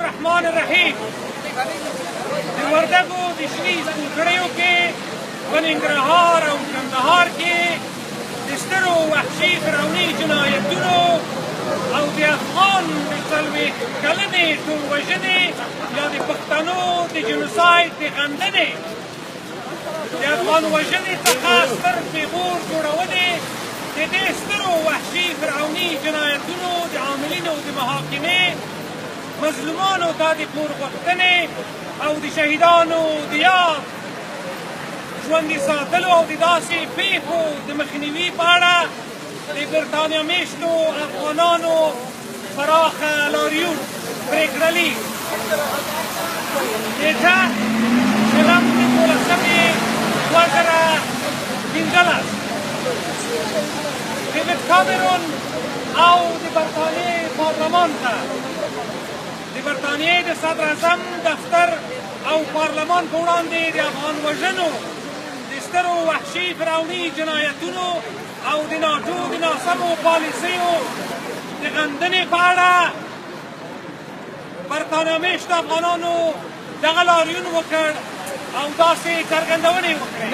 الرحمن الرحیم د وردګو د شنې سپوږکړیو کې په ننګرهار او کندهار کې د سترو وحشي فرعوني جنایتونو او د افغان د څلوېښت کلنې ټولوژنې یا د پښتنو د جنوساید د غندنې د افغان وژنې څخه ستر پیغور جوړونې د دې سترو وحشي فرعوني جنایتونو د عاملینو د محاکمې مظلومانو ته د پور غوښتنې او د شهیدانو د یاد ژوندي ساتلو او د داسې پیښو د مخنیوي په اړه د برټانیا میشتو افغانانو پراخه لاریون پرېکړه لیک نیټه شلم د 2015 دیوید کامرون او د برټانیې پارلمان ته د برټانیې د صدر اعظم دفتر او پارلمان په وړاندې د افغان وژنو د سترو وحشي فرعوني جنایتونو او د ناټو د ناسمو پالیسیو د غندنې په اړه برټانیا میشتو افغانانو دغه لاریون وکړ او داسې څرګندونې وکړې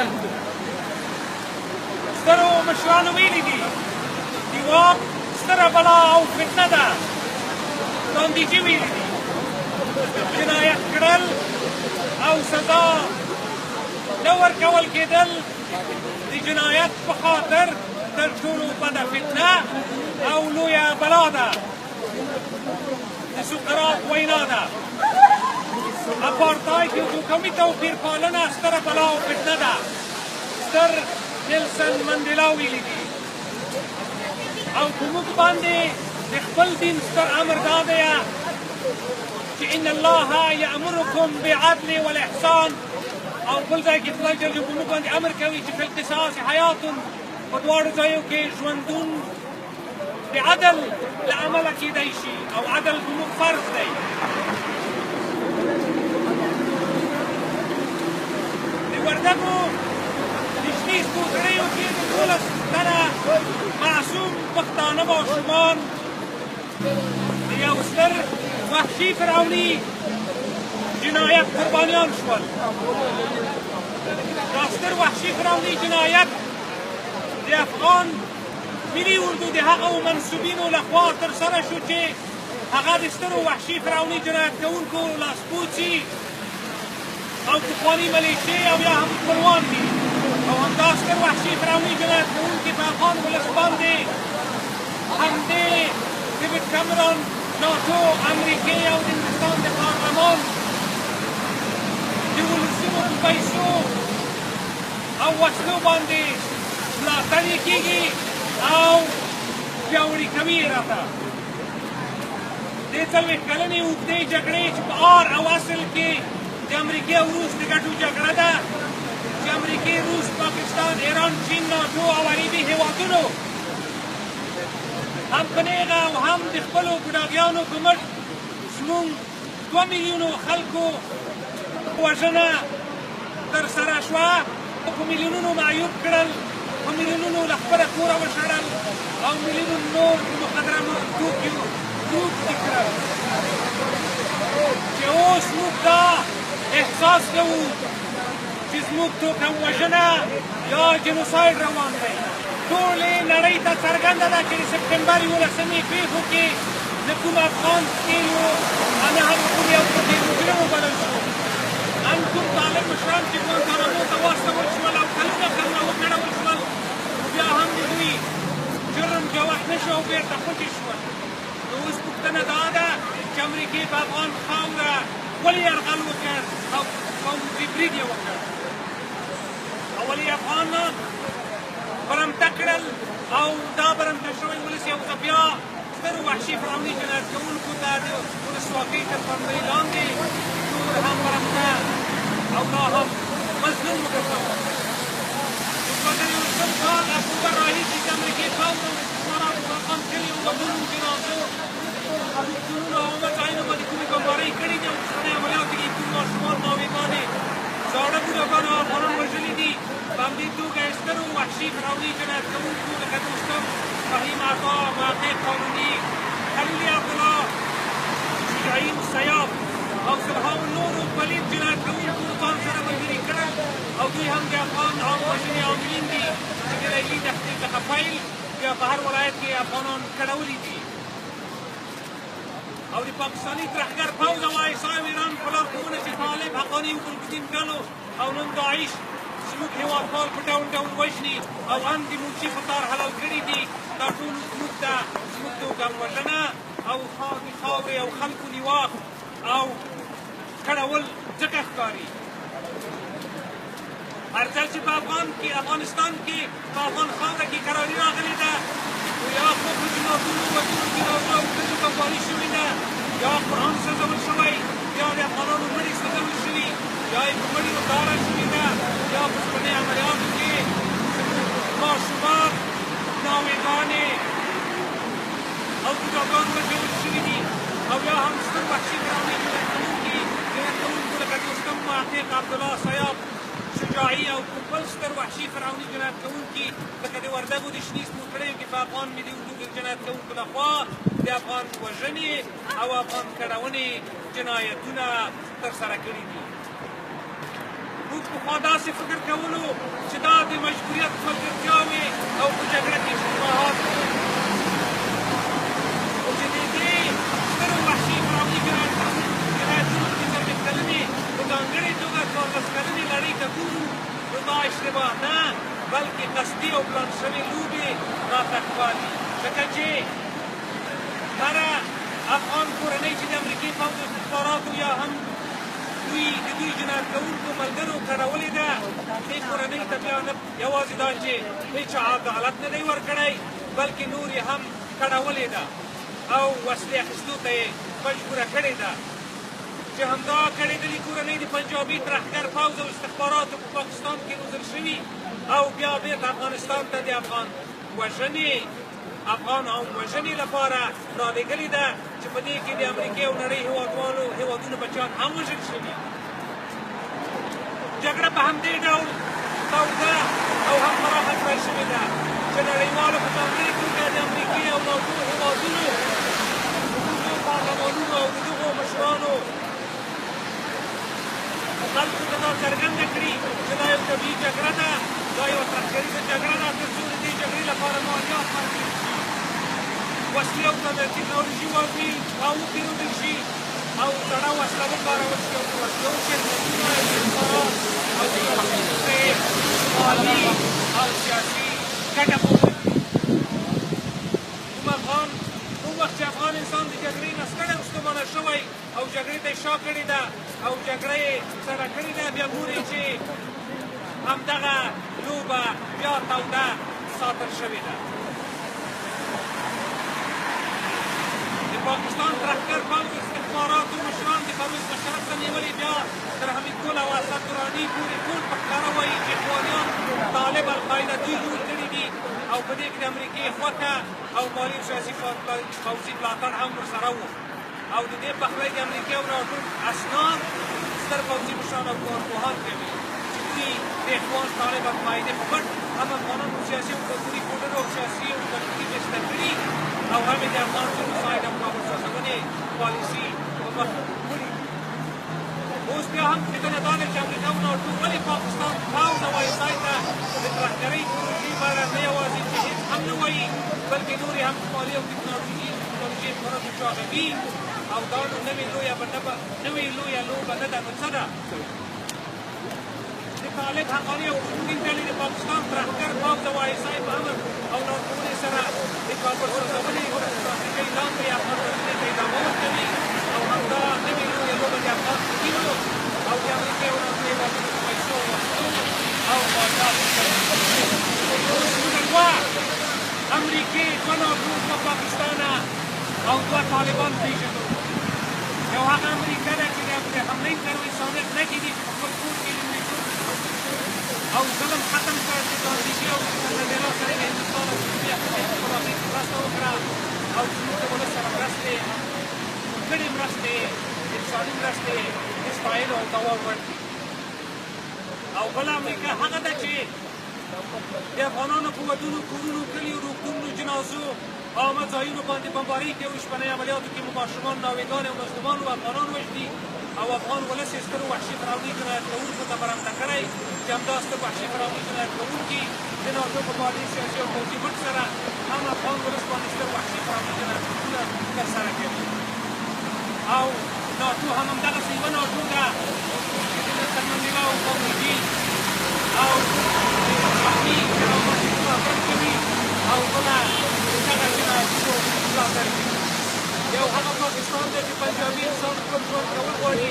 سترو مشرانو ویلي دي د واک ستره بلا او فتنه ده ګاندیجي ویلي دي جنایت کړل او سزا نه ورکول کېدل د جنایت په خاطر تر ټولو بده فتنه او لویه بلا ده د سقراط وینا ده اپارتاید یو توکمي توپیرپالنه ستره بلا او فتنه ده ستر نیلسن منډیلا ویلي دي او په موږ باندې د خپل دین ستر امر دا دی چې ان الله یامرکم بالعدل والاحسان او بل ځای کې خدای جل جلاله موږ باندې امر کوي چې په القصاص حیات په دواړو ځایو کې ژوندون د عدل له امله کېدی شي او عدل زموږ فرض دی د وردګو د شنې سپوږکړیو کې د 12 تنه معصوم پښتانه ماشومان د یو ستر وحشي فرعوني جنایت قربانیان شول دا ستر وحشي فرعوني جنایت د افغان ملي اردو د هغو منصوبینو لخوا ترسره شو چې هغه د سترو وحشي فرعوني جنایت کوونکو لاسپوڅي او پخواني ملیشې او یا هم خپلوان دي او همدا ستر وحشي فرعوني جنایت کوونکي په افغان ولس باندې همدې دیوید کامرون ناټو امریکې او د هندوستان د پارلمان د ولسونو په پیسو او وسلو باندې ملاتړ یې کېږي او پیاوړي کوي یې راته دې 40 کلنې اوږدې جګړې چې په آر او اصل کې د امریکې او روس د ګټو جګړه ده چې امریکې روس پاکستان ایران چین ناټو او عربي هېوادونو هم په نیغه او هم د خپلو ګوډاګیانو په مټ زموږ 2 میلیونو خلکو وژنه ترسره شوه په میلیونونو معیوب کړل په میلیونونو له خپله کوره وشړل او میلیونونو نور د مخدره توکیو ډوب دي کړل چې اوس موږ دا احساس کوو چې زموږ توکم وژنه یا جنوساید روان دی ټولې نړۍ ته څرګنده ده چې د سپټمبر 11مې پېښو کې د کوم افغان سپیو نه هم کوم یو پکې مجرم وبلل شو هم کوم طالب مشران چې ګوانتانامو ته واستول شول او کلونه کلونه وکړول شول بیا هم د دوی جرم جواح نه شو او بېرته خوشي شول نو اوس پوښتنه دا ده چې امریکې په افغان خاوره ولې یرغل وکړ او پوځي برید یې وکړ او ولې افغانان برمته کړل او دا برمته شوی ولس یو ځل بیا سترو وحشي فرعوني جنایت کوونکو ته د ولسواکۍ تر پرمړۍ لاندې نور هم برمته او لا هم مظلوم وګرځول د 2011 کال اکتوبر راهیسې د امریکې خاوره او استثماراتو په افغان کلیو ودونو جنازو روغتونونو او عامه ځایونو باندې کومې بمبارۍ کړي دي او اوسنۍ عملیاتو کې کوم ماشومان ناوېګانې زاړه بوډاګان او افغانان وژلي دي په همدې توګه یې سترو وحشي فرعوني جنایت کوونکو لکه دوستم فهیم عطا، واقع قانوني، خلیل عبدالله، ابراهیم سیاف او سلهاو نورو پلید جنایت کوونکو ځان سره ملګري کړل او دوی هم د افغان عام وژنې عاملین دي چې د لیلي دښتې څخه پیل بیا په هر ولایت کې افغانان کړولي دي او د پاکستاني ترهګر پوځ او آیسا او ایران په لارښوونه چې طالب حقاني او ګلبدین ډلو او نن داعش زموږ هېوادپال په ډول ډول وژني او هم د موچي په تار حلال کړي دي دا ټول زموږ ته زموږ د وګم وژنه او د خاورې او خلکو نیواک او کړول ځکه ښکاري هر ځل چې په افغانستان کې په افغان خاوره کې کراري راغلې ده نو یا خو په جنازونو وژنو جنازو او ښځو بمباري شوې ده یا قرآن سوځول شوی یا د افغانانو مړي سوځول شوي یا یې په مړیو داره شوې ده یا په اوسپنې عملیاتو کې ماشومان ناوېګانې او بوډاګان وژل شوي دي او یا هم ستر وحشي ګرامې جنایت کوونکو لکه دوستم محقق عبدالله سیاف شجاعي او بل ستر وحشي فرعوني جنایت کوونکي لکه د وردګو د شنې سپوږمۍ کې په افغان ملي اردو جنایت کوونکو لخوا د افغان وژنې او افغان کړونې جنایتونه ترسره کړي دي موږ پخوا داسې فکر کولو چې دا د مجبوریت ملګرتیاوې او په جګړه کې اشتباهات خو چې د دې سترو وحشي فرعوني جنایتونو کې څلوېښت کلنې په ځانګړې توګه 14 کلنې لړۍ ته ګورو نو دا اشتباه نه بلکې قصدي او پلان شوې لوبې راته ښکاري ځکه چې هره افغان کورنۍ چې د امریکې پوځ استخباراتو یا هم د دوی جنایت کوونکو ملګرو کړولې ده دې کورنۍ ته بیا نه یوازې دا چې هېچا عدالت نه دی ورکړی بلکې نور یې هم کړولې ده او وسلې اخیستو ته یې مجبوره کړې ده چې همدا کړېدلې کورنۍ د پنجابي ترهګر پوځ او استخباراتو په پاکستان کې روزل شوي او بیا بېرته افغانستان ته د افغان عام وژنې لپاره رالېږلې ده چې په دې کې د امریکې او نړۍ هېوادونو بچیان هم وژل شوي جګړه په همدې ډول توده او هم پراخه کړی شوې ده چې نړیوالو په ځانګړې توګه د امریکې او ناتو هېوادونو د پارلمانونو او د دغو مشرانو خلکو ته دا څرګنده کړي چې دا یو طبیعي جګړه ده دا یوه ترهګریزه جګړه ده تر څو د دې جګړې لپاره مالیات ورکړل شي وسلې او ټکنالوژي وپېرودل شي او زړه وسله وکارول شي او د وسلو شرکتونه استخبارات او د مالي او سیاسي ګټه پورته کړي کوم وخت چې افغان انسان د جګړې نه ستړی او ستومانه شوی او جګړې ته یې شا کړې ده او جګړه یې سره کړې ده بیا ګوري چې همدغه لوبه بیا توده ساتل شوې ده د پاکستان ترهګر پوځ استخباراتو مشران د پرویز مشرف ته نیولې بیا تر حمید ګل او اسد دراني پورې ټول په ښکاره وایي چې اخوانیان طالب القاعده دوی جوړ کړي دي او په دې کې د امریکې خوښه او مالي او سیاسي پوځي ملاتړ هم ورسره و او د دې پخلی د امریکې او ناټو اسناد ستر پوځي مشران او کارپوهان کوي چې دوی د اخوان طالب القاعدې په پټ هم افغانان په سیاسي او کلتوري کوډرو او سیاسي او کلتوري بسته کړي او هم یې د افغان جنوساید او کابل سوځونې پالیسي په مخ وړي اوس بیا هم فکرونه دا ده چې امریکا او ناټو ولې پاکستان پوځ او آیسای ته د ترهګرۍ پروژې په اړه نه یوازې چې هېڅ هم نه وایي بلکې نورې هم مالي او ټکنالوژي امکاناتو چاغوي او دا نو نوې لویه لوبه نه ده نو څه ده د طالب حقاني او ګلبدین ډلې د پاکستان ترهګر پوځ او آیسای په امر او لارښوونې سره د کابل سوځونې ستراتیژۍ لاندې افغان وژنې ته ادامه ورکوي او همدا نوې لویه لوبه د افغان حکومتونو او د امریکې او ناټو هېوادونو په پیسو وسلو او مالیاتو اوس موږ دوه امریکې دوه ناټو دوه پاکستانه او دوه طالبان پېژنو یو هغه امریکا ده چې د حملې کروي صادق نه کېدي چې په خپل کور کې لومړیتوب او ظلم ختم کړ چې ګاندهي او مندیلا سره د هندوستان او جنوبي افریقې په خپلواکۍ کې مرسته وکړه او زموږ د ولس سره مرستې ګډې مرستې انساني مرستې د ستایلو او دوام وړ دي او بله امریکا هغه ده چې د افغانانو په ودونو کورونو کلیو روغتونونو جنازو عامه ځایونو باندې بمبارۍ کوي. اوسپنې عملیاتو کې مو ماشومان، ناوېګان او مظلومان او افغانان وژني او افغان ولس یې سترو وحشي فرعوني جنایت کوونکو ته برمته کړی چې همدا ستر وحشي فرعوني جنایت کوونکي د ناټو په فعالي سیاسي او پوځي مټ سره هم افغان ولس باندې ستر وحشي فرعوني جنایتونه ترسره کوي. او ناټو هم همدغسې یوه ناټو ده چې د نلسن منډېلا او خامنه‌ي او د شاهي کرامت ملاتړ کوي او بله د دغه جنایتونو ملاتړ کوي. یو هغه پاکستان دی چې پنجابي انسان خپل ژوند کول غواړي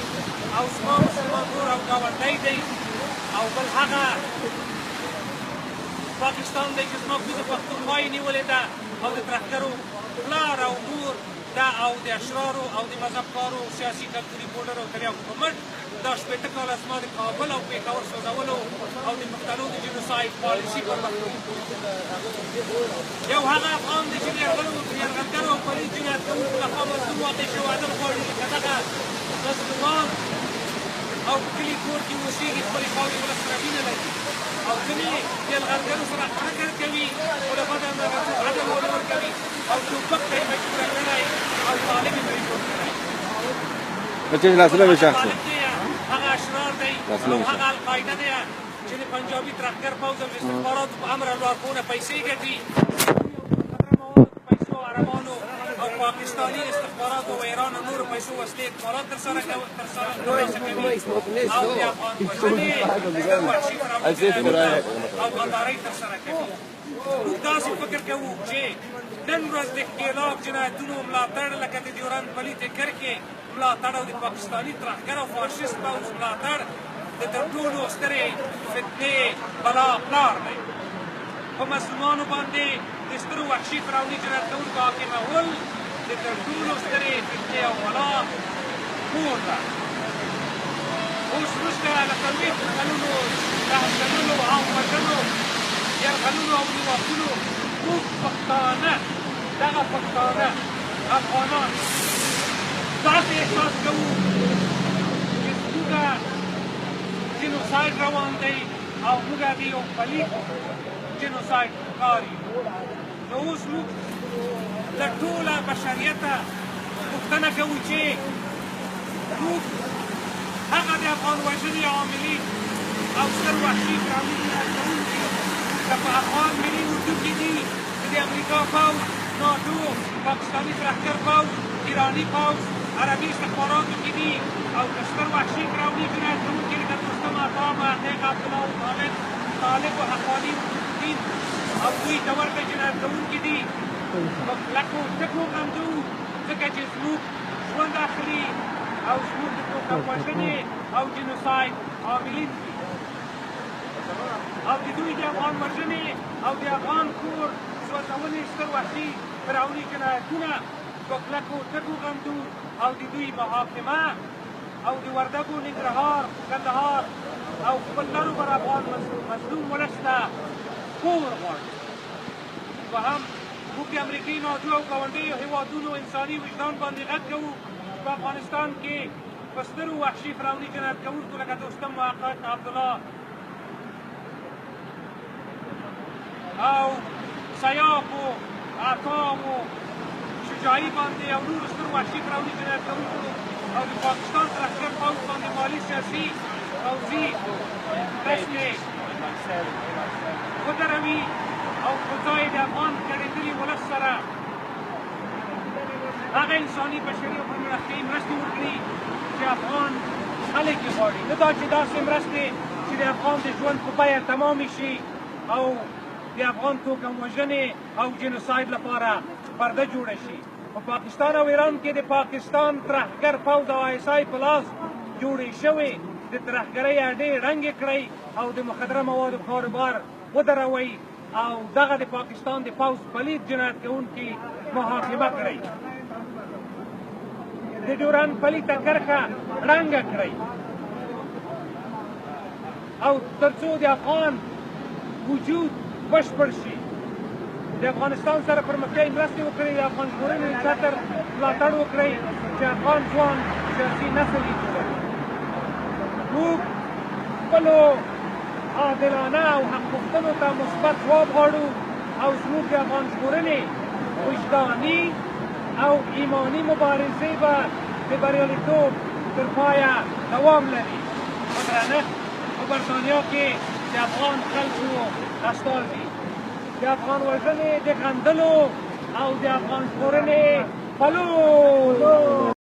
او زما مسلمان ورور او ګاونډی دی، او بل هغه پاکستان دی چې زما کوزه پښتونخوا یې نیولې ده او د ترهګرو پلار او مور ده او د اشرارو او د مذهبکارو سیاسي کلتوري بورډر او تریاکو په مټ دا شپېته کاله زما د کابل او پېښور سوځولو او د پښتنو د جنوساید پالیسي پر مخ یو هغه افغان دی چې د یرغلګرو او پلیت جنایت کوونکو لخوا مظلوم واقع شوی عدم غواړي چې دغه مظلومان او په کلي کور کې اوسېږي خپلې خاورې ولس سره مینه لري او ځینې یرغلګرو سره فکر کوي خو له بده مرغه څوک عدم ونه ورکوي او ټوپک ته یې مجبوره کړی او طالب یې پرې جوړ کړی. هغه اشرار دی او هغه القاعده دی چې د پنجابي ترهګر پوځ او استخباراتو په امر لارښوونه پیسې ګټي پیسو عربانو او پاکستاني استخباراتو او ایران او نورو پیسو وسلې اکمالات ترسره کوي او د افغان وژنې وحشي فرعوني او غدارۍ ترسره کوي. موږ داسې فکر کوو چې نن ورځ د ښکېلاک جنایتونو ملاتړ لکه د ډیورنډ پلیتې کرښې ملاتړ او د پاکستاني ترهګر او فاشیست پوځ ملاتړ د تر ټولو سترې فتنې بلا پلار دی. په مسلمانو باندې د سترو وحشي فرعوني جنایت کوونکو حاکمول د تر ټولو سترې فتنې او بلا کور ده. اوس وروسته له څلوېښتو کلونو تهدیدونو او وژنو یرغلونو او نیواکونو موږ پښتانه دغه پښتانه افغانان داسې احساس کوو چې زموږه جنوساید روان دی او موږ د یو پلیت جنوساید ښکاري. نو اوس موږ له ټوله بشریته پوښتنه کوو چې موږ هغه د افغان وژنې عاملین او ستر وحشي فرعوني جنایت کوونکي که په افغان ملي اردو کې دي چې د امریکا پوځ، ناټو، پاکستاني ترهګر پوځ، ایراني پوځ، عربي استخباراتو کې دي او که ستر وحشي فرعوني جنایت کوونکي لکه رستم عطا، محقق عبدالله او طالب و حقاني الدین او دوی ته ورته جنایت کوونکي دي په کلکو ټکو غندو ځکه چې زموږ ژوند اخلي او زموږ د توکم وژنې او جنوساید عاملین دي او د دوی د افغان وژنې او د افغان کور سوځونې ستر وحشي فرعوني جنایتونه په کلکو ټکو غندو او د دوی محاکمه او د وردګو، ننګرهار، کندهار او خپل لرو بر افغان مظلوم ولس ته کور غواړي. دوهم موږ د امریکې، ناټو او ګاونډیو هېوادونو انساني وجدان باندې غږ کوو په افغانستان کې په سترو وحشي فرعوني جنایت کوونکو لکه دوستم محقق عبدالله او سیاف و عطا و شجاعي باندې او نورو سترو وحشي فرعوني جنایت کوونکو او د پاکستان ترهګر پوځ باندې مالي، سیاسي، پوځي مرستې ودروي او په ځای د افغان کړېدلي ولس سره هغه انساني بشري او پرمختیایي مرستې وکړي چې افغان خلک یې غواړي. نه دا چې داسې مرستې چې د افغان د ژوند په بیه تمامې شي او د افغان توکم وژنې او جنوساید لپاره پرده جوړه شي. په پاکستان او ایران کې د پاکستان ترهګر پوځ او ISI په لاس جوړې شوې د ترهګرۍ اډې ړنګې کړئ او د مخدره موادو کاروبار ودروئ او دغه د پاکستان د پوځ پلید جنایت کوونکي محاکمه کړئ. د ډیورنډ پلیته کرښه ړنګه کړئ او تر څو د افغان وجود بشپړ شي د افغانستان سره پرمختیایي مرستې وکړئ، د افغان ژغورنې چتر ملاتړ وکړئ چې افغان ځوان سیاسي نسل یې جوړوي. موږ خپلو عادلانه او حق پوښتنو ته مثبت ځواب غواړو او زموږ د افغان ژغورنې وجدانی او ایمانی مبارزه به بریالیتوب تر پایه دوام لري. په درنښت په برطانیا کې د افغان خلکو استازي د افغان وژنې د غندلو او د افغان ژغورنې پلو